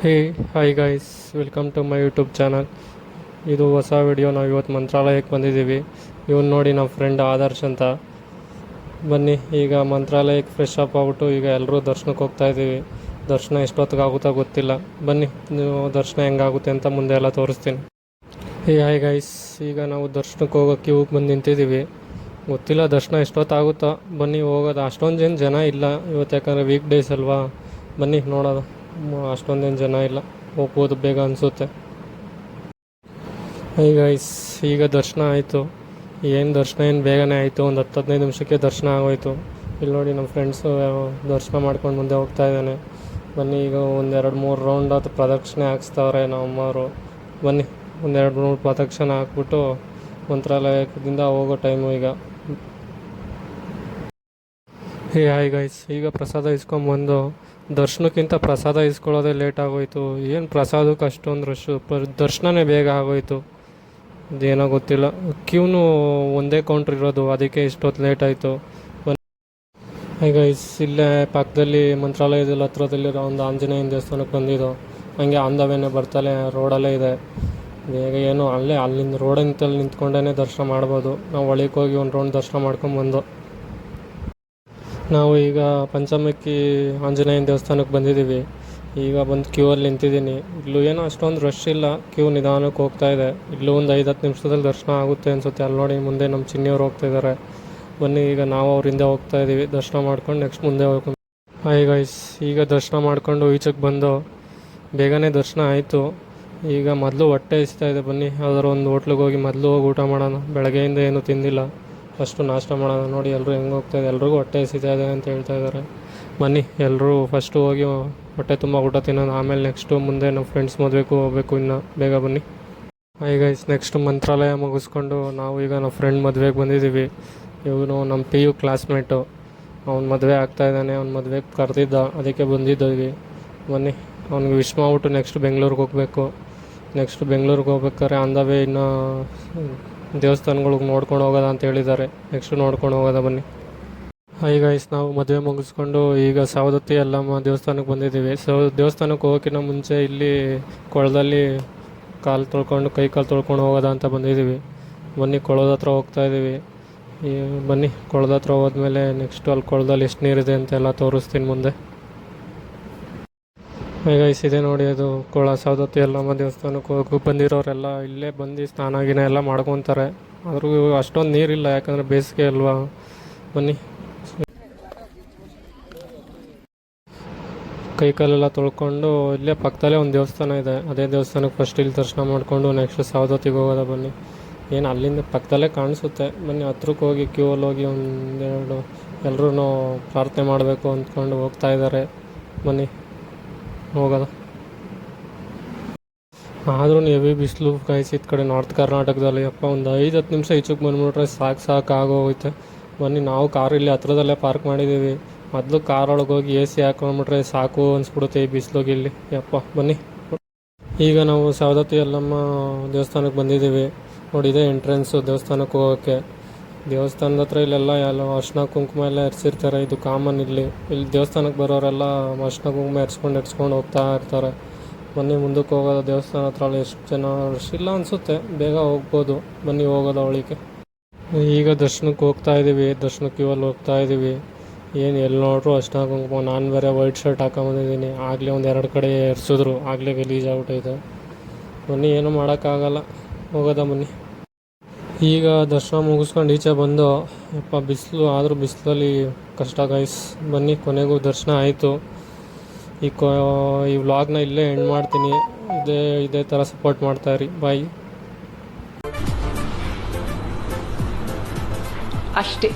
Hey hi guys, welcome to my YouTube channel. ಇದು ಹೊಸ video. ನಾವು ಇವತ್ತು ಮಂತ್ರಾಲಯಕ್ಕೆ ಬಂದಿದ್ದೀವಿ. ಇವನು ನೋಡಿ ನಮ್ಮ ಫ್ರೆಂಡ್ ಆದರ್ಶ್ ಅಂತ. ಬನ್ನಿ ಈಗ ಮಂತ್ರಾಲಯಕ್ಕೆ ಫ್ರೆಶ್ ಅಪ್ ಆಗ್ಬಿಟ್ಟು ಈಗ ಎಲ್ಲರೂ ದರ್ಶನಕ್ಕೆ ಹೋಗ್ತಾಯಿದ್ದೀವಿ. ದರ್ಶನ ಎಷ್ಟೊತ್ತಿಗೆ ಆಗುತ್ತಾ ಗೊತ್ತಿಲ್ಲ. ಬನ್ನಿ ನೀವು ದರ್ಶನ ಹೆಂಗಾಗುತ್ತೆ ಅಂತ ಮುಂದೆ ಎಲ್ಲ ತೋರಿಸ್ತೀನಿ. ಹೇ ಹಾಯ್ ಗೈಸ್, ಈಗ ನಾವು ದರ್ಶನಕ್ಕೆ ಹೋಗೋಕ್ಕೆ ಹೋಗಿ ಬಂದು ನಿಂತಿದ್ದೀವಿ. ಗೊತ್ತಿಲ್ಲ ದರ್ಶನ ಎಷ್ಟೊತ್ತಾಗುತ್ತೋ. ಬನ್ನಿ ಹೋಗೋದು. ಅಷ್ಟೊಂದೇನು ಜನ ಇಲ್ಲ ಇವತ್ತು, ಯಾಕಂದರೆ ವೀಕ್ ಡೇಸ್ ಅಲ್ವಾ. ಬನ್ನಿ ನೋಡೋದು. ಅಷ್ಟೊಂದೇನು ಜನ ಇಲ್ಲ, ಹೋಗ್ಬೋದು ಬೇಗ ಅನಿಸುತ್ತೆ. ಗೈಸ್ ಈಗ ದರ್ಶನ ಆಯಿತು. ಏನು ದರ್ಶನ ಏನು ಬೇಗನೆ ಆಯಿತು. ಒಂದು 10-15 ನಿಮಿಷಕ್ಕೆ ದರ್ಶನ ಆಗೋಯ್ತು. ಇಲ್ಲಿ ನೋಡಿ ನಮ್ಮ ಫ್ರೆಂಡ್ಸು ದರ್ಶನ ಮಾಡ್ಕೊಂಡು ಮುಂದೆ ಹೋಗ್ತಾ ಇದ್ದಾನೆ. ಬನ್ನಿ ಈಗ 1-2-3 ರೌಂಡ್ ಅದು ಪ್ರದಕ್ಷಿಣೆ ಹಾಕ್ಸ್ತಾವ್ರೆ ನಮ್ಮ ಅಮ್ಮವರು. ಬನ್ನಿ 1-2-3 ಪ್ರದಕ್ಷಿಣೆ ಹಾಕ್ಬಿಟ್ಟು ಮಂತ್ರಾಲಯದಿಂದ ಹೋಗೋ ಟೈಮು ಈಗ. ಹಾಯ್ ಗೈಸ್, ಈಗ ಪ್ರಸಾದ ಇಸ್ಕೊಂಬಂದು ದರ್ಶನಕ್ಕಿಂತ ಪ್ರಸಾದ ಇಸ್ಕೊಳ್ಳೋದೇ ಲೇಟ್ ಆಗೋಯ್ತು. ಏನು ಪ್ರಸಾದಕ್ಕೆ ಅಷ್ಟೊಂದು ರಶ್ಶು, ದರ್ಶನವೇ ಬೇಗ ಆಗೋಯ್ತು. ಅದೇನೋ ಗೊತ್ತಿಲ್ಲ. ಕ್ಯೂನು ಒಂದೇ ಕೌಂಟ್ರ್ ಇರೋದು, ಅದಕ್ಕೆ ಇಷ್ಟೊತ್ತು ಲೇಟ್ ಆಯಿತು. ಹಾಯ್ ಗೈಸ್, ಇಲ್ಲೇ ಪಕ್ಕದಲ್ಲಿ ಮಂತ್ರಾಲಯದಲ್ಲಿ ಹತ್ರದಲ್ಲಿರೋ ಒಂದು ಆಂಜನೇಯನ ದೇವಸ್ಥಾನಕ್ಕೆ ಬಂದಿದ್ದು. ಹಂಗೆ ಆಂದವೇನೆ ಬರ್ತಲೇ ರೋಡಲ್ಲೇ ಇದೆ. ಬೇಗ ಏನು ಅಲ್ಲಿಂದ ರೋಡಿಂತಲ್ಲಿ ನಿಂತ್ಕೊಂಡೇ ದರ್ಶನ ಮಾಡ್ಬೋದು. ನಾವು ಒಳಗೆ ಹೋಗಿ ಒಂದು ರೌಂಡ್ ದರ್ಶನ ಮಾಡ್ಕೊಂಬಂದು ನಾವು ಈಗ ಪಂಚಮಕ್ಕಿ ಆಂಜನೇಯನ ದೇವಸ್ಥಾನಕ್ಕೆ ಬಂದಿದ್ದೀವಿ. ಈಗ ಬಂದು ಕ್ಯೂ ಅಲ್ಲಿ ನಿಂತಿದ್ದೀನಿ. ಇಲ್ಲೂ ಏನೋ ಅಷ್ಟೊಂದು ರಶ್ ಇಲ್ಲ, ಕ್ಯೂ ನಿಧಾನಕ್ಕೆ ಹೋಗ್ತಾ ಇದೆ. ಇಲ್ಲೂ ಒಂದು 5-10 ನಿಮಿಷದಲ್ಲಿ ದರ್ಶನ ಆಗುತ್ತೆ ಅನಿಸುತ್ತೆ. ಅಲ್ಲಿ ನೋಡಿ ಮುಂದೆ ನಮ್ಮ ಚಿನ್ನಿಯವ್ರು ಹೋಗ್ತಾಯಿದ್ದಾರೆ. ಬನ್ನಿ ಈಗ ನಾವು ಅವ್ರ ಹಿಂದೆ ಹೋಗ್ತಾ ಇದ್ದೀವಿ. ದರ್ಶನ ಮಾಡ್ಕೊಂಡು ನೆಕ್ಸ್ಟ್ ಮುಂದೆ ಹೋಗ್ಕೊಂಡು. ಹಾಯ್ ಗೈಸ್, ಈಗ ದರ್ಶನ ಮಾಡ್ಕೊಂಡು ಈಚೆಗೆ ಬಂದು ಬೇಗನೆ ದರ್ಶನ ಆಯಿತು. ಈಗ ಮೊದಲು ಹೊಟ್ಟೆ ಹಸಿತಾ ಇದೆ. ಬನ್ನಿ ಯಾವ್ದಾದ್ರು ಒಂದು ಹೋಟ್ಲಿಗೆ ಹೋಗಿ ಮೊದಲು ಹೋಗಿ ಊಟ ಮಾಡೋಣ. ಬೆಳಗ್ಗೆಯಿಂದ ಏನೂ ತಿಂದಿಲ್ಲ, ಫಸ್ಟು ನಾಷ್ಟ ಮಾಡೋಣ. ನೋಡಿ ಎಲ್ಲರೂ ಹೆಂಗೆ ಹೋಗ್ತಾಯಿದೆ, ಎಲ್ರಿಗೂ ಹೊಟ್ಟೆ ಹಸಿತಾ ಇದೆ ಅಂತ ಹೇಳ್ತಾ ಇದ್ದಾರೆ. ಬನ್ನಿ ಎಲ್ಲರೂ ಫಸ್ಟು ಹೋಗಿ ಹೊಟ್ಟೆ ತುಂಬ ಊಟ ತಿನ್ನೋದು. ಆಮೇಲೆ ನೆಕ್ಸ್ಟು ಮುಂದೆ ನಮ್ಮ ಫ್ರೆಂಡ್ಸ್ ಮದುವೆಗೂ ಹೋಗಬೇಕು. ಇನ್ನು ಬೇಗ ಬನ್ನಿ. ಹಾಯ್ ಗೈಸ್, ನೆಕ್ಸ್ಟ್ ಮಂತ್ರಾಲಯ ಮುಗಿಸ್ಕೊಂಡು ನಾವು ಈಗ ನಮ್ಮ ಫ್ರೆಂಡ್ ಮದುವೆಗೆ ಬಂದಿದ್ದೀವಿ. ಇವನು ನಮ್ಮ PU ಕ್ಲಾಸ್ಮೇಟು. ಅವ್ನ ಮದುವೆ ಆಗ್ತಾಯಿದ್ದಾನೆ. ಅವ್ನ ಮದುವೆಗೆ ಕರೆದಿದ್ದ, ಅದಕ್ಕೆ ಬಂದಿದ್ದೀವಿ. ಬನ್ನಿ ಅವ್ನಿಗೆ ವಿಶ್ ಮಾಡ್ಬಿಟ್ಟು ನೆಕ್ಸ್ಟ್ ಬೆಂಗಳೂರಿಗೆ ಹೋಗಬೇಕು. ನೆಕ್ಸ್ಟ್ ಬೆಂಗಳೂರಿಗೆ ಹೋಗ್ಬೇಕಾದ್ರೆ ಆನ್ ದ ವೇ ಇನ್ನೂ ದೇವಸ್ಥಾನಗಳಿಗೆ ನೋಡ್ಕೊಂಡು ಹೋಗೋದ ಅಂತ ಹೇಳಿದ್ದಾರೆ. ನೆಕ್ಸ್ಟ್ ನೋಡ್ಕೊಂಡು ಹೋಗೋದ. ಬನ್ನಿ. ಹಾಯ್ ಗೈಸ್, ನಾವು ಮದುವೆ ಮುಗಿಸ್ಕೊಂಡು ಈಗ ಸವದತ್ತಿ ಯಲ್ಲಮ್ಮ ದೇವಸ್ಥಾನಕ್ಕೆ ಬಂದಿದ್ದೀವಿ. ದೇವಸ್ಥಾನಕ್ಕೆ ಹೋಗೋಕ್ಕಿಂತ ಮುಂಚೆ ಇಲ್ಲಿ ಕೊಳದಲ್ಲಿ ಕಾಲು ತೊಳ್ಕೊಂಡು ಕೈ ಕಾಲು ತೊಳ್ಕೊಂಡು ಹೋಗೋದ ಅಂತ ಬಂದಿದ್ದೀವಿ. ಬನ್ನಿ ಕೊಳದ ಹತ್ರ ಹೋಗ್ತಾಯಿದ್ದೀವಿ. ಬನ್ನಿ ಕೊಳದ ಹತ್ರ ಹೋದ್ಮೇಲೆ ನೆಕ್ಸ್ಟ್ ಅಲ್ಲಿ ಕೊಳದಲ್ಲಿ ಎಷ್ಟು ನೀರಿದೆ ಅಂತೆಲ್ಲ ತೋರಿಸ್ತೀನಿ ಮುಂದೆ. ಹಾಯ್ ಗೈಸ್, ಇದೆ ನೋಡಿ ಅದು ಕೊಳ. ಸವದತ್ತಿ ಯಲ್ಲಮ್ಮ ದೇವಸ್ಥಾನಕ್ಕೆ ಹೋಗಿ ಬಂದಿರೋರೆಲ್ಲ ಇಲ್ಲೇ ಬಂದು ಸ್ನಾನ ಗಿನ ಎಲ್ಲ ಮಾಡ್ಕೊತಾರೆ. ಆದರೂ ಅಷ್ಟೊಂದು ನೀರಿಲ್ಲ, ಯಾಕಂದರೆ ಬೇಸಿಗೆ ಅಲ್ವಾ. ಬನ್ನಿ ಕೈ ಕಾಲೆಲ್ಲ ತೊಳ್ಕೊಂಡು ಇಲ್ಲೇ ಪಕ್ಕದಲ್ಲೇ ಒಂದು ದೇವಸ್ಥಾನ ಇದೆ. ಅದೇ ದೇವಸ್ಥಾನಕ್ಕೆ ಫಸ್ಟ್ ಇಲ್ಲಿ ದರ್ಶನ ಮಾಡಿಕೊಂಡು ನೆಕ್ಸ್ಟ್ ಸವದತ್ತಿಗೆ ಹೋಗೋದ. ಬನ್ನಿ ಏನು ಅಲ್ಲಿಂದ ಪಕ್ಕದಲ್ಲೇ ಕಾಣಿಸುತ್ತೆ. ಬನ್ನಿ ಹತ್ರಕ್ಕೆ ಹೋಗಿ ಕ್ಯೂ ಅಲ್ಲಿ ಹೋಗಿ ಒಂದೆರಡು ಎಲ್ಲರೂ ಪ್ರಾರ್ಥನೆ ಮಾಡಬೇಕು ಅಂದ್ಕೊಂಡು ಹೋಗ್ತಾ ಇದ್ದಾರೆ. ಬನ್ನಿ ಹೋಗೋದ. ಆದ್ರೂ ಹೆವಿ ಬಿಸಿಲು ಕಾಯಿಸಿದ ಕಡೆ ನಾರ್ತ್ ಕರ್ನಾಟಕದಲ್ಲಿ. ಅಪ್ಪ ಒಂದು 5-10 ನಿಮಿಷ ಈಚೆಗೆ ಬಂದುಬಿಟ್ರೆ ಸಾಕು ಆಗೋಗುತ್ತೆ. ಬನ್ನಿ ನಾವು ಕಾರ್ ಇಲ್ಲಿ ಹತ್ರದಲ್ಲೇ ಪಾರ್ಕ್ ಮಾಡಿದ್ದೀವಿ. ಮೊದಲು ಕಾರೊಳಗೆ ಹೋಗಿ AC ಹಾಕೊಂಡ್ಬಿಟ್ರೆ ಸಾಕು ಅನಿಸ್ಬಿಡುತ್ತೆ ಈ ಬಿಸಿಲಿಗೆ ಇಲ್ಲಿ. ಯಪ್ಪ ಬನ್ನಿ. ಈಗ ನಾವು ಸವದತ್ತಿ ಯಲ್ಲಮ್ಮ ದೇವಸ್ಥಾನಕ್ಕೆ ಬಂದಿದ್ದೀವಿ. ನೋಡಿದೆ ಎಂಟ್ರೆನ್ಸು ದೇವಸ್ಥಾನಕ್ಕೆ ಹೋಗೋಕ್ಕೆ. ದೇವಸ್ಥಾನದ ಹತ್ರ ಇಲ್ಲೆಲ್ಲ ಅರ್ಶಿನ ಕುಂಕುಮ ಎಲ್ಲ ಎರ್ಸಿರ್ತಾರೆ. ಇದು ಕಾಮನ್ ಇಲ್ಲಿ ದೇವಸ್ಥಾನಕ್ಕೆ ಬರೋರೆಲ್ಲ ಅರ್ಶಿನ ಕುಂಕುಮ ಎರ್ಸ್ಕೊಂಡು ಹೋಗ್ತಾ ಇರ್ತಾರೆ. ಬನ್ನಿ ಮುಂದಕ್ಕೆ ಹೋಗೋದು. ದೇವಸ್ಥಾನ ಹತ್ರ ಎಷ್ಟು ಜನ ರಶ್ ಇಲ್ಲ ಅನಿಸುತ್ತೆ, ಬೇಗ ಹೋಗ್ಬೋದು. ಬನ್ನಿ ಹೋಗೋದು ಅವಳಿಗೆ. ಈಗ ದರ್ಶನಕ್ಕೆ ಹೋಗ್ತಾ ಇದ್ದೀವಿ. ದರ್ಶನಕ್ಕೆ ಕ್ಯೂ ಅಲ್ಲಿ ಹೋಗ್ತಾ ಇದ್ದೀವಿ. ಏನು ಎಲ್ಲಿ ನೋಡ್ರು ಅರ್ಶಿನ ಕುಂಕುಮ. ನಾನು ಬೇರೆ ವೈಟ್ ಶರ್ಟ್ ಹಾಕೊಂಬಂದಿದ್ದೀನಿ. ಆಗಲೇ 1-2 ಕಡೆ ಎರ್ಸಿದ್ರು, ಆಗಲೇ ಗಲೀಜಾಗ್ಬಿಟ್ಟೈತೆ. ಬನ್ನಿ ಏನೂ ಮಾಡೋಕ್ಕಾಗಲ್ಲ, ಹೋಗೋದ. ಬನ್ನಿ ಈಗ ದರ್ಶನ ಮುಗಿಸ್ಕೊಂಡು ಈಚೆ ಬಂದು ಯಪ್ಪ ಬಿಸಿಲು. ಆದರೂ ಬಿಸಿಲಲ್ಲಿ ಕಷ್ಟ ಗೈಸ್. ಬನ್ನಿ ಕೊನೆಗೂ ದರ್ಶನ ಆಯಿತು. ಈ ವ್ಲಾಗ್ನ ಇಲ್ಲೇ ಎಂಡ್ ಮಾಡ್ತೀನಿ. ಇದೇ ಥರ ಸಪೋರ್ಟ್ ಮಾಡ್ತಾಯಿರಿ. ಬಾಯ್. ಅಷ್ಟೇ.